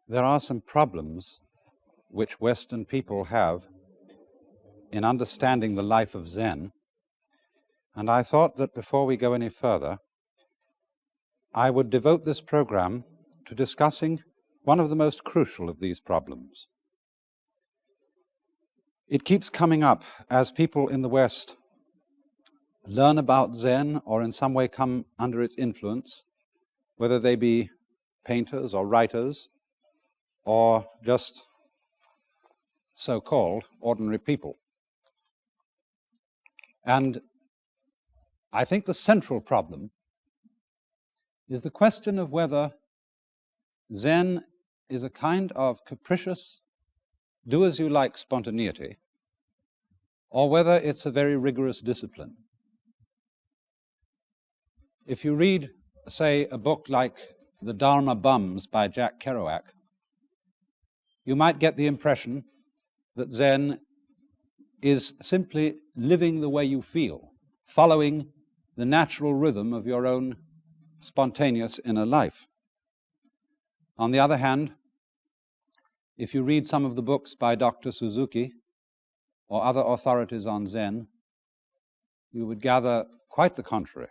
There are some problems which Western people have in understanding the life of Zen, and I thought that before we go any further, I would devote this program to discussing one of the most crucial of these problems. It keeps coming up as people in the West learn about Zen or in some way come under its influence, whether they be painters or writers or just so-called ordinary people. And I think the central problem is the question of whether Zen is a kind of capricious, do-as-you-like spontaneity, or whether it's a very rigorous discipline. If you read, say, a book like The Dharma Bums by Jack Kerouac, you might get the impression that Zen is simply living the way you feel, following the natural rhythm of your own spontaneous inner life. On the other hand, if you read some of the books by Dr. Suzuki or other authorities on Zen, you would gather quite the contrary,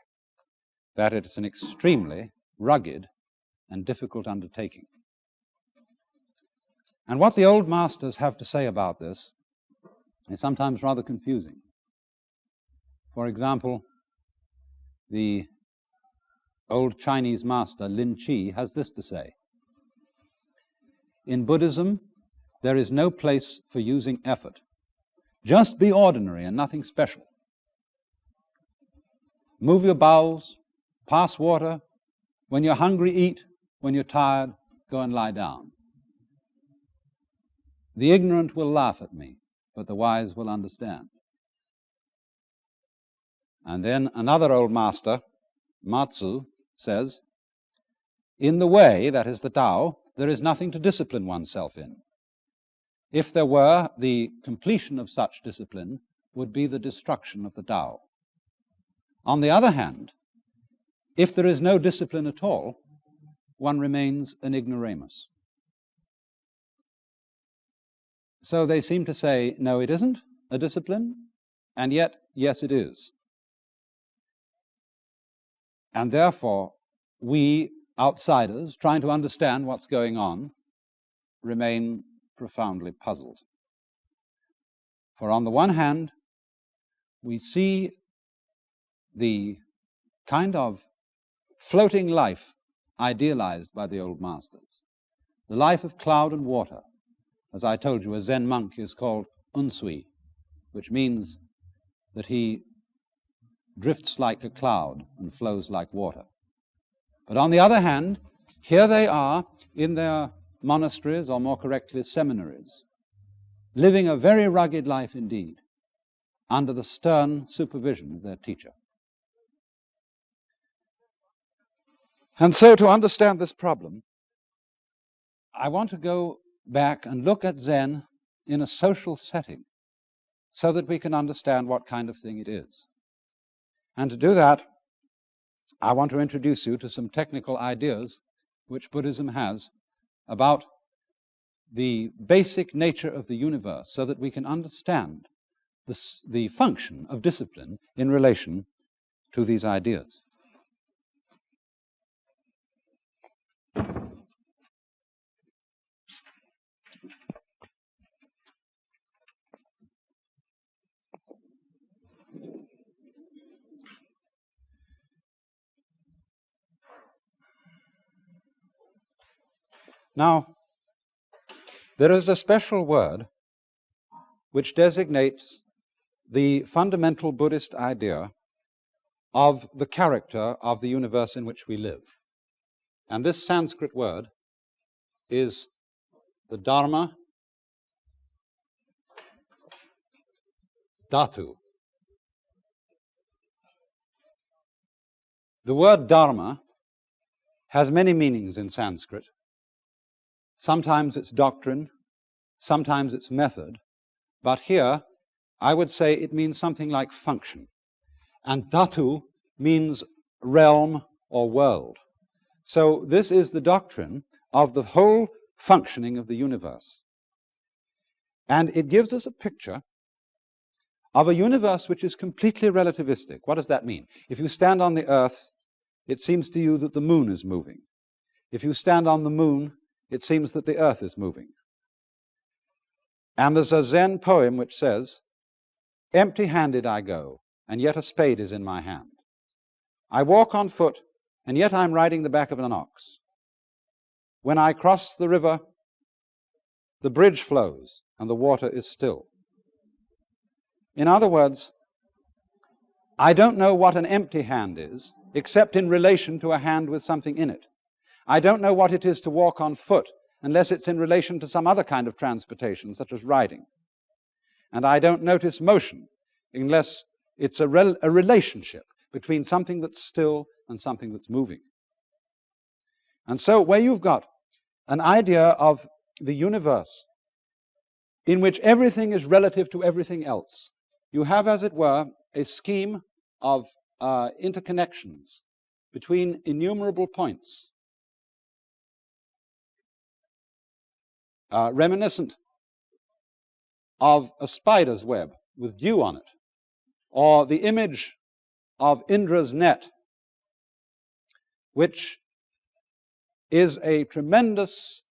that it's an extremely rugged and difficult undertaking. And what the old masters have to say about this is sometimes rather confusing. For example, the old Chinese master Lin Chi has this to say: in Buddhism, there is no place for using effort. Just be ordinary and nothing special. Move your bowels, pass water. When you're hungry, eat. When you're tired, go and lie down. The ignorant will laugh at me, but the wise will understand. And then another old master, Matsu, says, in the way, that is the Tao, there is nothing to discipline oneself in. If there were, the completion of such discipline would be the destruction of the Tao. On the other hand, if there is no discipline at all, one remains an ignoramus. So they seem to say, no, it isn't a discipline, and yet, yes, it is. And therefore, we outsiders, trying to understand what's going on, remain profoundly puzzled. For on the one hand, we see the kind of floating life idealized by the old masters, the life of cloud and water. As I told you, a Zen monk is called unsui, which means that he drifts like a cloud and flows like water. But on the other hand, here they are in their monasteries, or more correctly, seminaries, living a very rugged life indeed, under the stern supervision of their teacher. And so, to understand this problem, I want to go back and look at Zen in a social setting so that we can understand what kind of thing it is. And to do that, I want to introduce you to some technical ideas which Buddhism has about the basic nature of the universe so that we can understand the function of discipline in relation to these ideas. Now, there is a special word which designates the fundamental Buddhist idea of the character of the universe in which we live. And this Sanskrit word is the Dharma Dhatu. The word Dharma has many meanings in Sanskrit. Sometimes it's doctrine, sometimes it's method, but here I would say it means something like function. And Dhatu means realm or world. So this is the doctrine of the whole functioning of the universe. And it gives us a picture of a universe which is completely relativistic. What does that mean? If you stand on the earth, it seems to you that the moon is moving. If you stand on the moon, it seems that the earth is moving. And there's a Zen poem which says, "Empty-handed I go, and yet a spade is in my hand. I walk on foot, and yet I'm riding the back of an ox. When I cross the river, the bridge flows, and the water is still." In other words, I don't know what an empty hand is, except in relation to a hand with something in it. I don't know what it is to walk on foot, unless it's in relation to some other kind of transportation, such as riding. And I don't notice motion, unless it's a relationship between something that's still and something that's moving. And so where you've got an idea of the universe in which everything is relative to everything else, you have, as it were, a scheme of interconnections between innumerable points, reminiscent of a spider's web with dew on it, or the image of Indra's net, which is a tremendous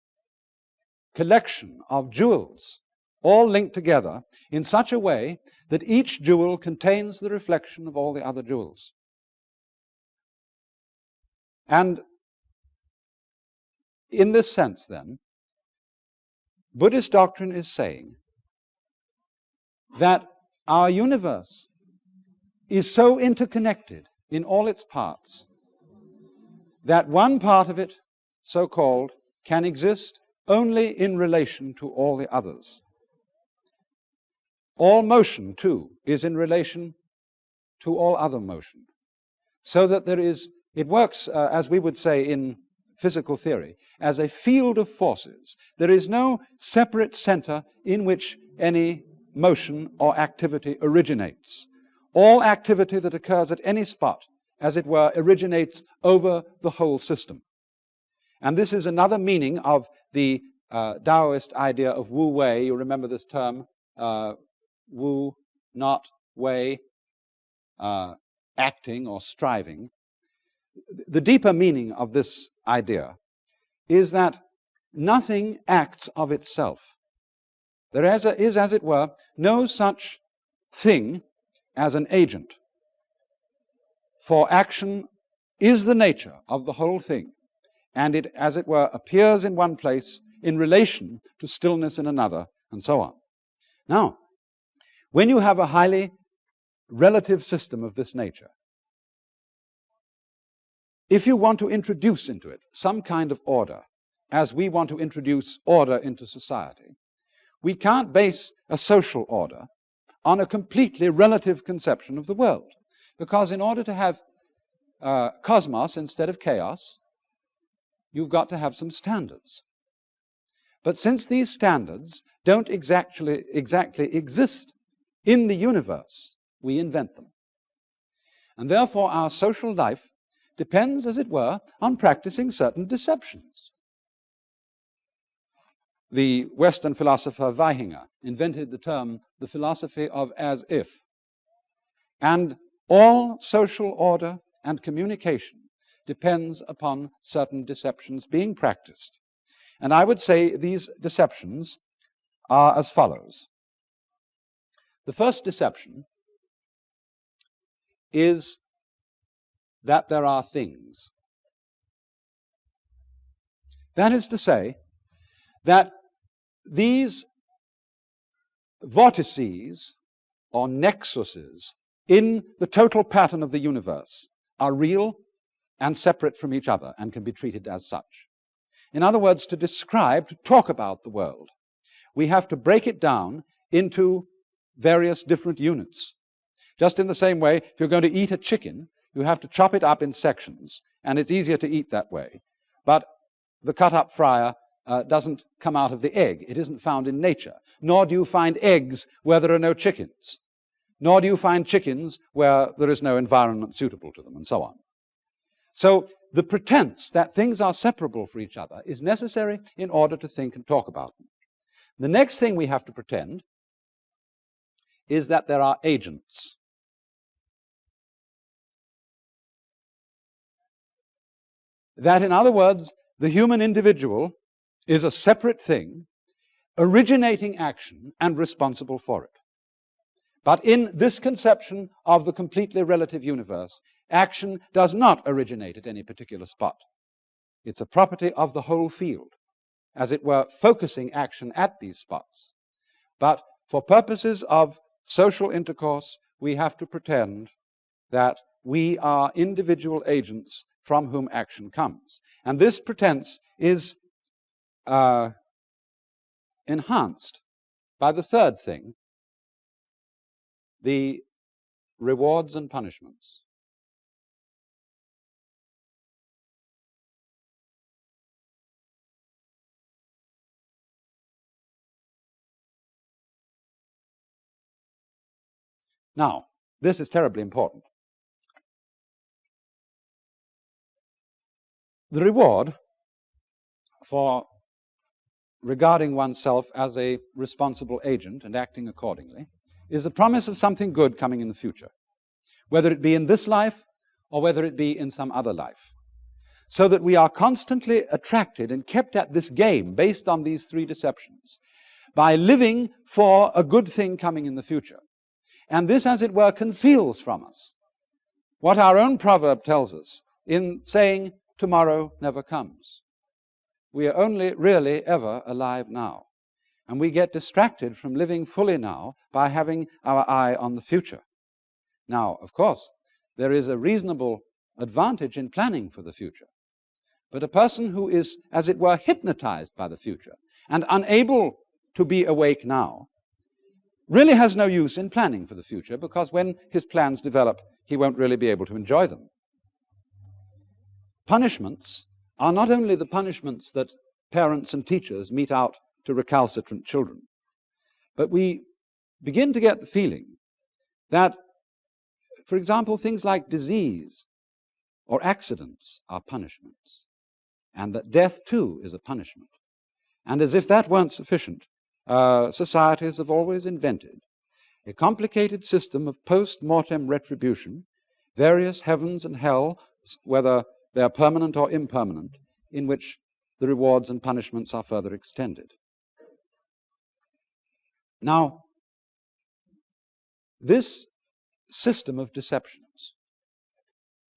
collection of jewels, all linked together in such a way that each jewel contains the reflection of all the other jewels. And in this sense, then, Buddhist doctrine is saying that our universe is so interconnected in all its parts that one part of it, so-called, can exist only in relation to all the others. All motion, too, is in relation to all other motion. So that it works, as we would say in physical theory, as a field of forces. There is no separate center in which any motion or activity originates. All activity that occurs at any spot, as it were, originates over the whole system. And this is another meaning of the Taoist idea of Wu Wei. You remember this term, Wu, not Wei, acting or striving. The deeper meaning of this idea is that nothing acts of itself. There is, as it were, no such thing as an agent. For action is the nature of the whole thing, and it, as it were, appears in one place in relation to stillness in another, and so on. Now, when you have a highly relative system of this nature, if you want to introduce into it some kind of order, as we want to introduce order into society, we can't base a social order on a completely relative conception of the world. Because in order to have cosmos instead of chaos, you've got to have some standards. But since these standards don't exactly exist in the universe, we invent them. And therefore our social life depends, as it were, on practicing certain deceptions. The Western philosopher Weihinger invented the term the philosophy of as if. And all social order and communication depends upon certain deceptions being practiced. And I would say these deceptions are as follows. The first deception is that there are things. That is to say, that these vortices or nexuses in the total pattern of the universe are real and separate from each other and can be treated as such. In other words, to describe, to talk about the world, we have to break it down into various different units. Just in the same way, if you're going to eat a chicken, you have to chop it up in sections, and it's easier to eat that way. But the cut-up fryer doesn't come out of the egg. It isn't found in nature. Nor do you find eggs where there are no chickens. Nor do you find chickens where there is no environment suitable to them, and so on. So the pretense that things are separable from each other is necessary in order to think and talk about them. The next thing we have to pretend is that there are agents. That, in other words, the human individual is a separate thing, originating action and responsible for it. But in this conception of the completely relative universe, action does not originate at any particular spot. It's a property of the whole field, as it were, focusing action at these spots. But for purposes of social intercourse, we have to pretend that we are individual agents from whom action comes. And this pretense is enhanced by the third thing, the rewards and punishments. Now, this is terribly important. The reward for regarding oneself as a responsible agent and acting accordingly is the promise of something good coming in the future, whether it be in this life or whether it be in some other life, so that we are constantly attracted and kept at this game based on these three deceptions by living for a good thing coming in the future. And this, as it were, conceals from us what our own proverb tells us in saying, tomorrow never comes. We are only really ever alive now. And we get distracted from living fully now by having our eye on the future. Now, of course, there is a reasonable advantage in planning for the future. But a person who is, as it were, hypnotized by the future and unable to be awake now really has no use in planning for the future, because when his plans develop, he won't really be able to enjoy them. Punishments are not only the punishments that parents and teachers mete out to recalcitrant children, but we begin to get the feeling that, for example, things like disease or accidents are punishments, and that death too is a punishment. And as if that weren't sufficient, societies have always invented a complicated system of post-mortem retribution, various heavens and hell, whether they are permanent or impermanent, in which the rewards and punishments are further extended. Now, this system of deceptions,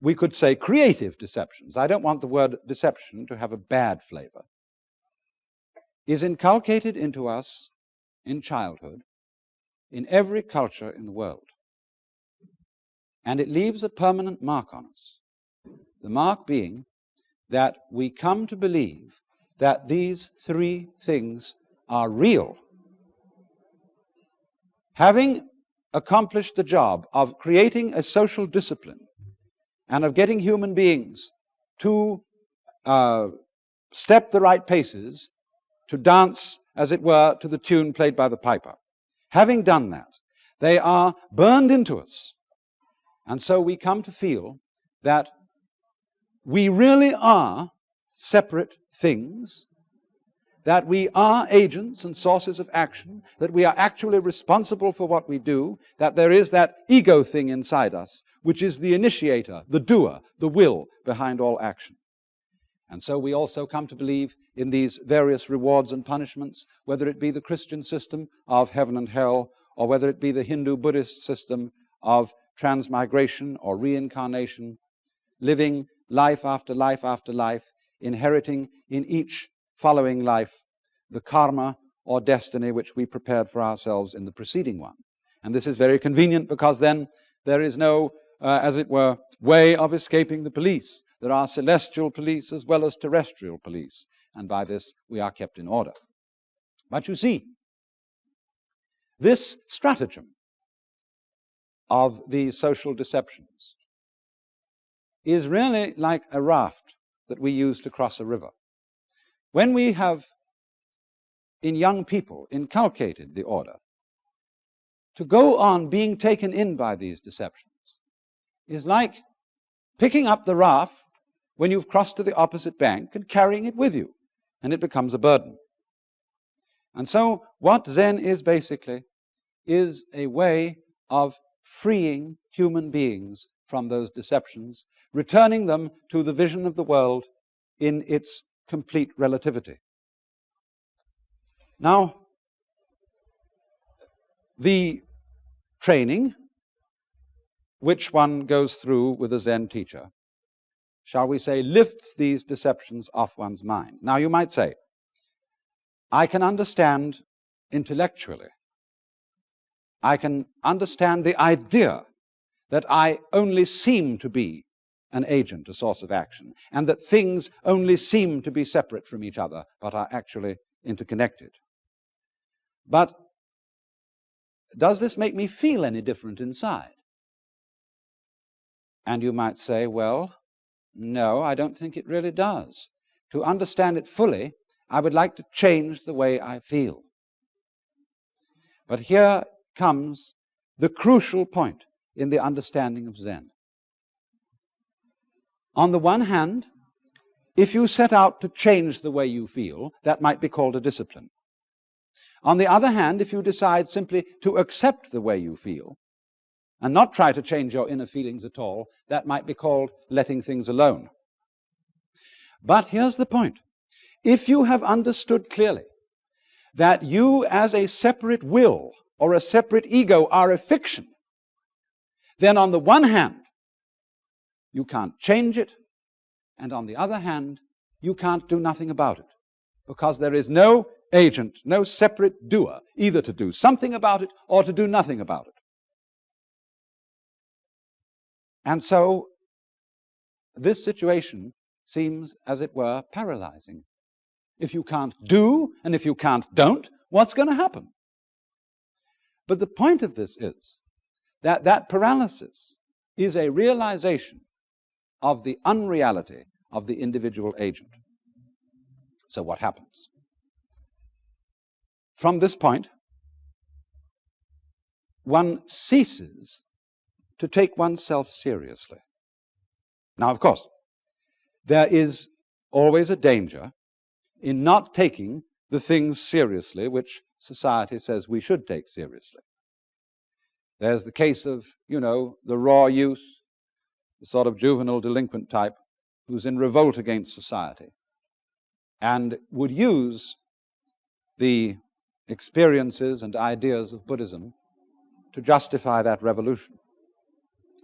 we could say creative deceptions, I don't want the word deception to have a bad flavor, is inculcated into us in childhood in every culture in the world. And it leaves a permanent mark on us. The mark being that we come to believe that these three things are real. Having accomplished the job of creating a social discipline and of getting human beings to step the right paces, to dance, as it were, to the tune played by the piper. Having done that, they are burned into us. And so we come to feel that we really are separate things, that we are agents and sources of action, that we are actually responsible for what we do, that there is that ego thing inside us, which is the initiator, the doer, the will behind all action. And so we also come to believe in these various rewards and punishments, whether it be the Christian system of heaven and hell, or whether it be the Hindu-Buddhist system of transmigration or reincarnation, living life after life after life, inheriting in each following life the karma or destiny which we prepared for ourselves in the preceding one. And this is very convenient because then there is no, as it were, way of escaping the police. There are celestial police as well as terrestrial police, and by this we are kept in order. But you see, this stratagem of these social deceptions is really like a raft that we use to cross a river. When we have, in young people, inculcated the order, to go on being taken in by these deceptions is like picking up the raft when you've crossed to the opposite bank and carrying it with you, and it becomes a burden. And so what Zen is basically is a way of freeing human beings from those deceptions, returning them to the vision of the world in its complete relativity. Now, the training which one goes through with a Zen teacher, shall we say, lifts these deceptions off one's mind. Now, you might say, I can understand intellectually, I can understand the idea that I only seem to be an agent, a source of action, and that things only seem to be separate from each other, but are actually interconnected. But does this make me feel any different inside? And you might say, well, no, I don't think it really does. To understand it fully, I would like to change the way I feel. But here comes the crucial point in the understanding of Zen. On the one hand, if you set out to change the way you feel, that might be called a discipline. On the other hand, if you decide simply to accept the way you feel and not try to change your inner feelings at all, that might be called letting things alone. But here's the point. If you have understood clearly that you as a separate will or a separate ego are a fiction, then on the one hand, you can't change it, and on the other hand, you can't do nothing about it, because there is no agent, no separate doer, either to do something about it or to do nothing about it. And so this situation seems, as it were, paralyzing. If you can't do, and if you can't don't, what's going to happen? But the point of this is that that paralysis is a realization of the unreality of the individual agent. So what happens? From this point, one ceases to take oneself seriously. Now, of course, there is always a danger in not taking the things seriously which society says we should take seriously. There's the case of, the raw youth, the sort of juvenile delinquent type who's in revolt against society and would use the experiences and ideas of Buddhism to justify that revolution.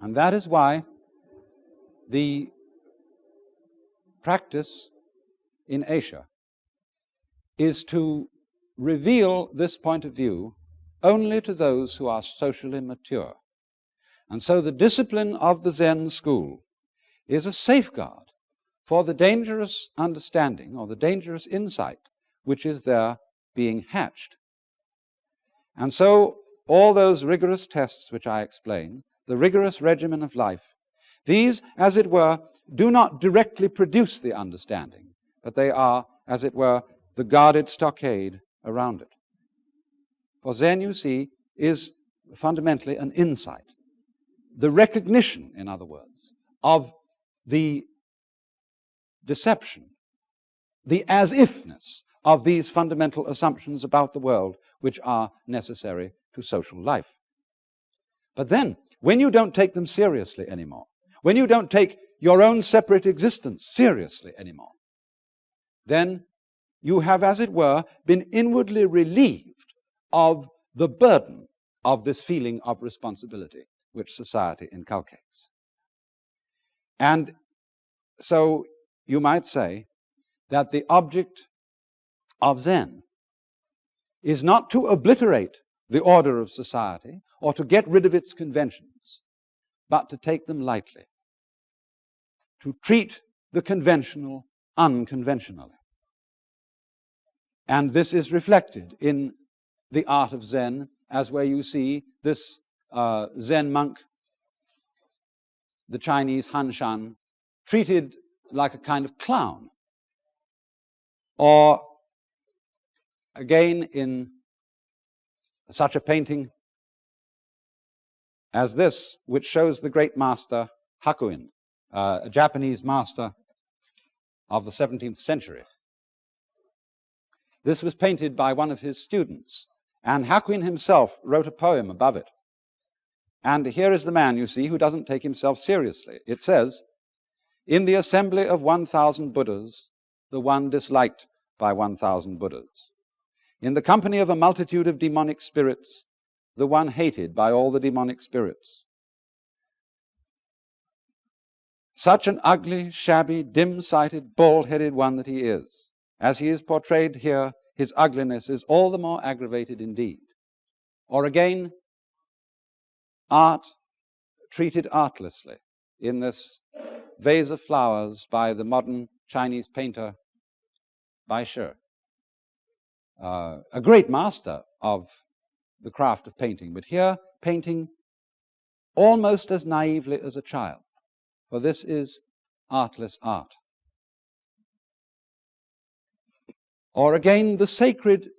And that is why the practice in Asia is to reveal this point of view only to those who are socially mature. And so the discipline of the Zen school is a safeguard for the dangerous understanding or the dangerous insight which is there being hatched. And so all those rigorous tests which I explained, the rigorous regimen of life, these, as it were, do not directly produce the understanding, but they are, as it were, the guarded stockade around it. For Zen, you see, is fundamentally an insight. The recognition, in other words, of the deception, the as-ifness of these fundamental assumptions about the world which are necessary to social life. But then, when you don't take them seriously anymore, when you don't take your own separate existence seriously anymore, then you have, as it were, been inwardly relieved of the burden of this feeling of responsibility which society inculcates. And so you might say that the object of Zen is not to obliterate the order of society or to get rid of its conventions, but to take them lightly, to treat the conventional unconventionally. And this is reflected in the art of Zen, as where you see this Zen monk, the Chinese Hanshan, treated like a kind of clown. Or again, in such a painting as this, which shows the great master Hakuin, a Japanese master of the 17th century. This was painted by one of his students, and Hakuin himself wrote a poem above it. And here is the man, you see, who doesn't take himself seriously. It says, "In the assembly of 1,000 Buddhas, the one disliked by 1,000 Buddhas. In the company of a multitude of demonic spirits, the one hated by all the demonic spirits. Such an ugly, shabby, dim-sighted, bald-headed one that he is. As he is portrayed here, his ugliness is all the more aggravated indeed." Or again, art treated artlessly in this vase of flowers by the modern Chinese painter Bai Shi, a great master of the craft of painting, but here painting almost as naively as a child, for this is artless art. Or again, the sacred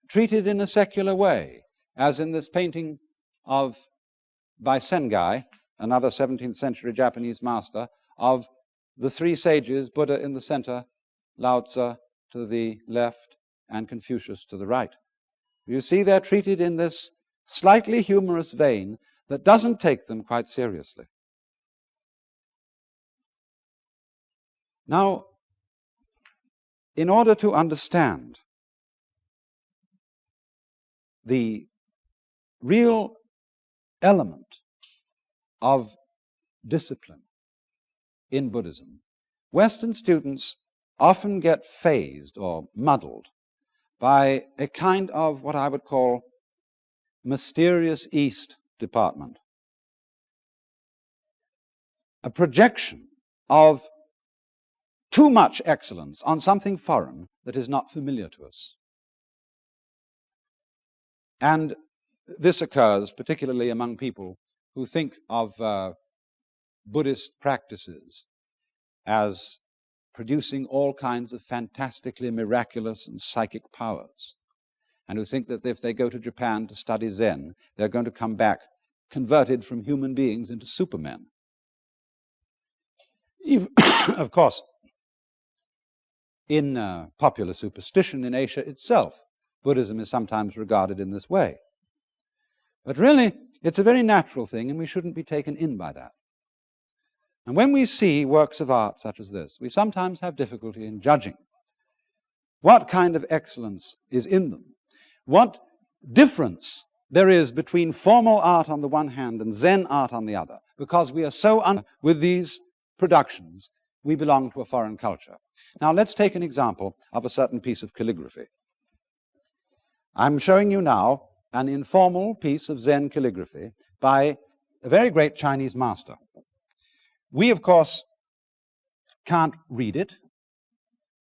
treated in a secular way, as in this painting by Sengai, another 17th century Japanese master, of the three sages, Buddha in the center, Lao Tzu to the left, and Confucius to the right. You see, they're treated in this slightly humorous vein that doesn't take them quite seriously. Now, in order to understand the real element of discipline in Buddhism, Western students often get phased or muddled by a kind of what I would call mysterious East department, a projection of too much excellence on something foreign that is not familiar to us. And this occurs particularly among people who think of Buddhist practices as producing all kinds of fantastically miraculous and psychic powers, and who think that if they go to Japan to study Zen, they're going to come back converted from human beings into supermen. Of course, in popular superstition in Asia itself, Buddhism is sometimes regarded in this way. But really, it's a very natural thing, and we shouldn't be taken in by that. And when we see works of art such as this, we sometimes have difficulty in judging what kind of excellence is in them, what difference there is between formal art on the one hand and Zen art on the other, because we are so with these productions, we belong to a foreign culture. Now, let's take an example of a certain piece of calligraphy. I'm showing you now an informal piece of Zen calligraphy by a very great Chinese master. We, of course, can't read it.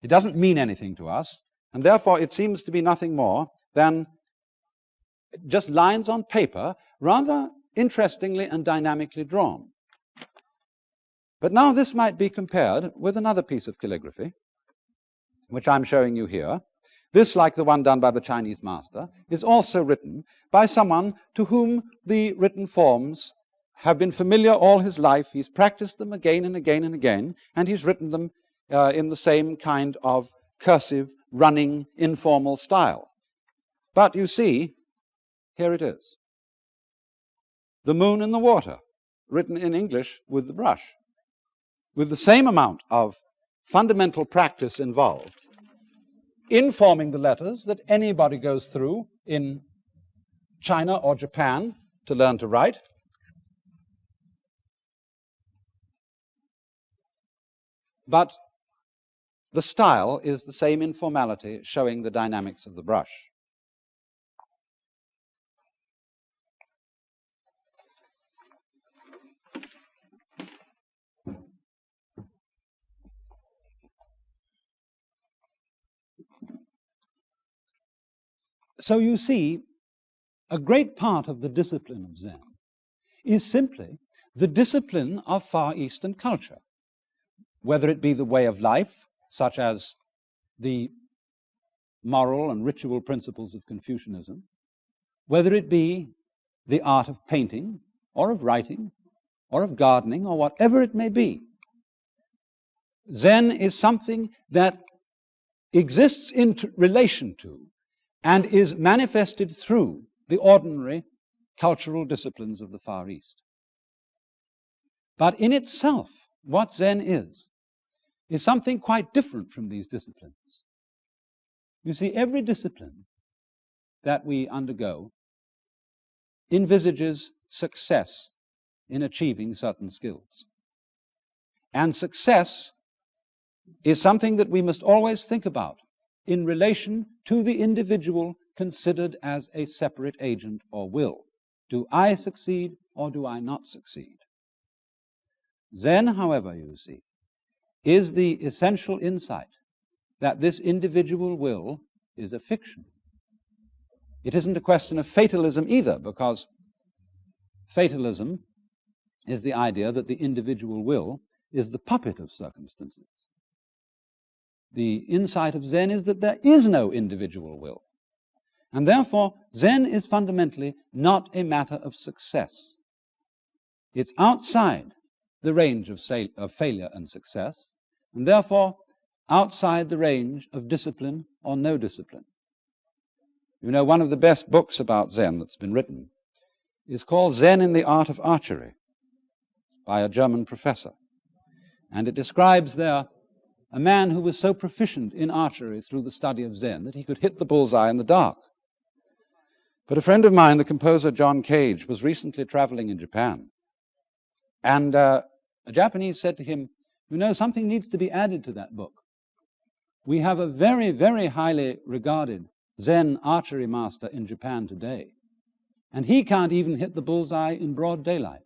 It doesn't mean anything to us, and therefore it seems to be nothing more than just lines on paper, rather interestingly and dynamically drawn. But now this might be compared with another piece of calligraphy, which I'm showing you here. This, like the one done by the Chinese master, is also written by someone to whom the written forms have been familiar all his life. He's practiced them again and again and again, and he's written them in the same kind of cursive, running, informal style. But you see, here it is. The moon and the water, written in English with the brush, with the same amount of fundamental practice involved in forming the letters that anybody goes through in China or Japan to learn to write. But the style is the same informality, showing the dynamics of the brush. So you see, a great part of the discipline of Zen is simply the discipline of Far Eastern culture, whether it be the way of life, such as the moral and ritual principles of Confucianism, whether it be the art of painting, or of writing, or of gardening, or whatever it may be. Zen is something that exists in relation to and is manifested through the ordinary cultural disciplines of the Far East. But in itself, what Zen is something quite different from these disciplines. You see, every discipline that we undergo envisages success in achieving certain skills. And success is something that we must always think about in relation to the individual considered as a separate agent or will. Do I succeed or do I not succeed? Zen, however, you see, is the essential insight that this individual will is a fiction. It isn't a question of fatalism either, because fatalism is the idea that the individual will is the puppet of circumstances. The insight of Zen is that there is no individual will. And therefore, Zen is fundamentally not a matter of success. It's outside the range of failure and success, and therefore outside the range of discipline or no discipline. You know, one of the best books about Zen that's been written is called Zen in the Art of Archery by a German professor. And it describes there a man who was so proficient in archery through the study of Zen that he could hit the bullseye in the dark. But a friend of mine, the composer John Cage, was recently traveling in Japan. And a Japanese said to him, you know, something needs to be added to that book. We have a very, very highly regarded Zen archery master in Japan today, and he can't even hit the bullseye in broad daylight.